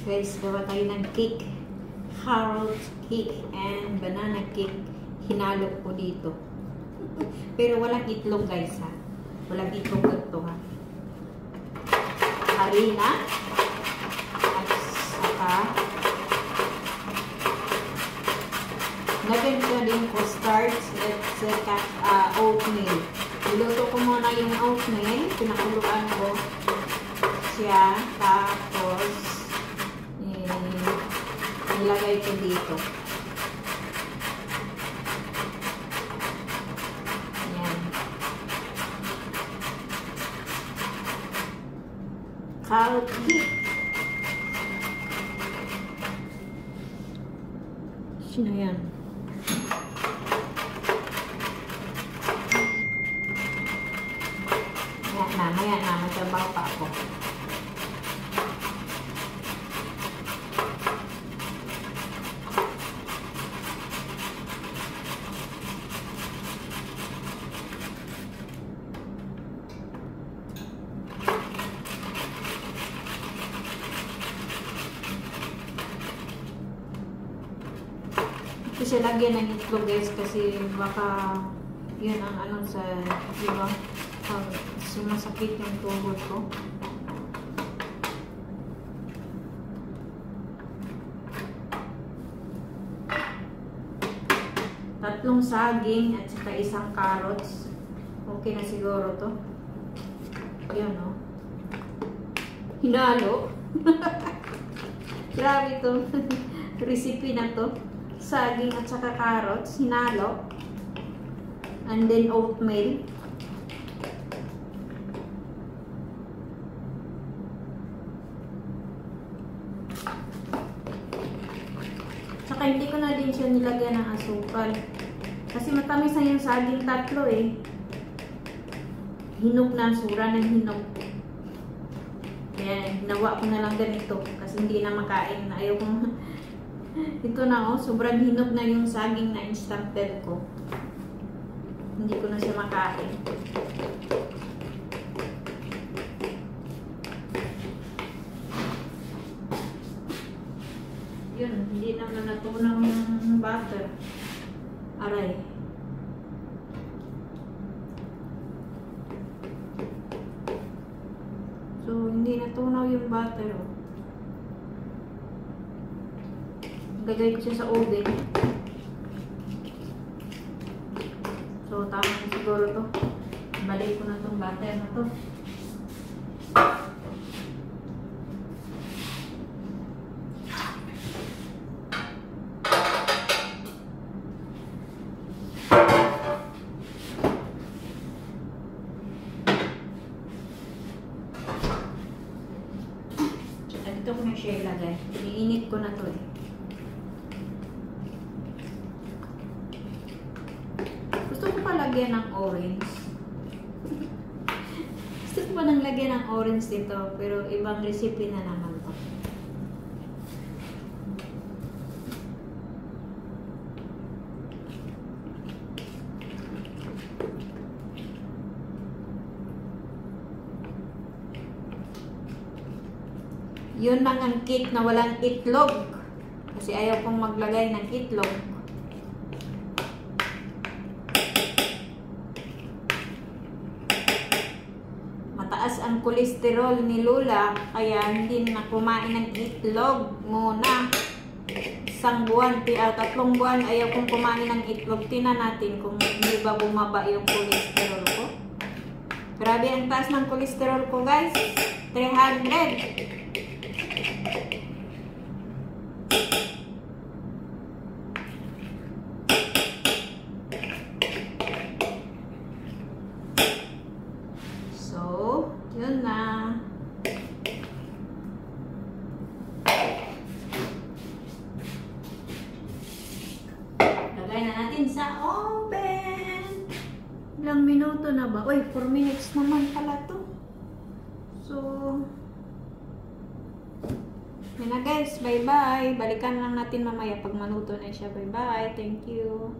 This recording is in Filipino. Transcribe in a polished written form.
Guys, gawa tayo ng cake. Carrot cake and banana cake. Hinalo ko dito. Pero walang itlog guys ha. Walang itlog ito ha. Harina. At saka lagyan ko din ko starch at saka oatmeal. Niluto ko muna yung oatmeal. Pinakuluan ko siya. Tapos nilagay ko dito. Ayan. Carrot cake. Sino yan? Mamaya na, magtrabaho pa ako. Kasi lagyan ng itlog guys kasi baka yun ang ano sa diba sumasakit yung tuhod ko. Tatlong saging at saka isang carrots. Okay na siguro to. Yan o. Hinalo. Grabe to. Recipe na to. Saging at saka carrots, hinalo. And then oatmeal. Saka hindi ko na din siya nilagyan ng asukal. Kasi matamis na yung saging tatlo eh. Hinog na, sura ng hinog. Kaya ginawa ko na lang ganito. Kasi hindi na makain na. Ayaw kong ito na oh, sobrang hinog na yung saging na instanted ko. Hindi ko na siya makain. Yun, hindi naman natunaw yung butter. Aray. So, hindi natunaw yung butter oh. Gagay ko siya sa oven. So, tama na siguro to. Balik ko na itong butter na to. At ito ko na siya ilagay. Iniinit ko na to eh. Lagyan ng orange. Gusto ko pa nang lagyan ng orange dito, pero ibang recipe na naman to. Yun lang ang cake na walang itlog. Kasi ayaw kong maglagay ng itlog. Mataas ang kolesterol ni Lola, kaya hindi na kumain ng itlog muna. Isang buwan, 3 buwan, ayaw kong kumain ng itlog. Tingnan natin kung hindi ba bumaba yung kolesterol ko. Grabe ang taas ng kolesterol ko guys. 300. Yun na. Lagay na natin sa oven. Ilang minuto na ba? Uy, 4 minutes naman pala to. So, yun na guys. Bye-bye. Balikan lang natin mamaya pag maluto na siya. Bye-bye. Thank you.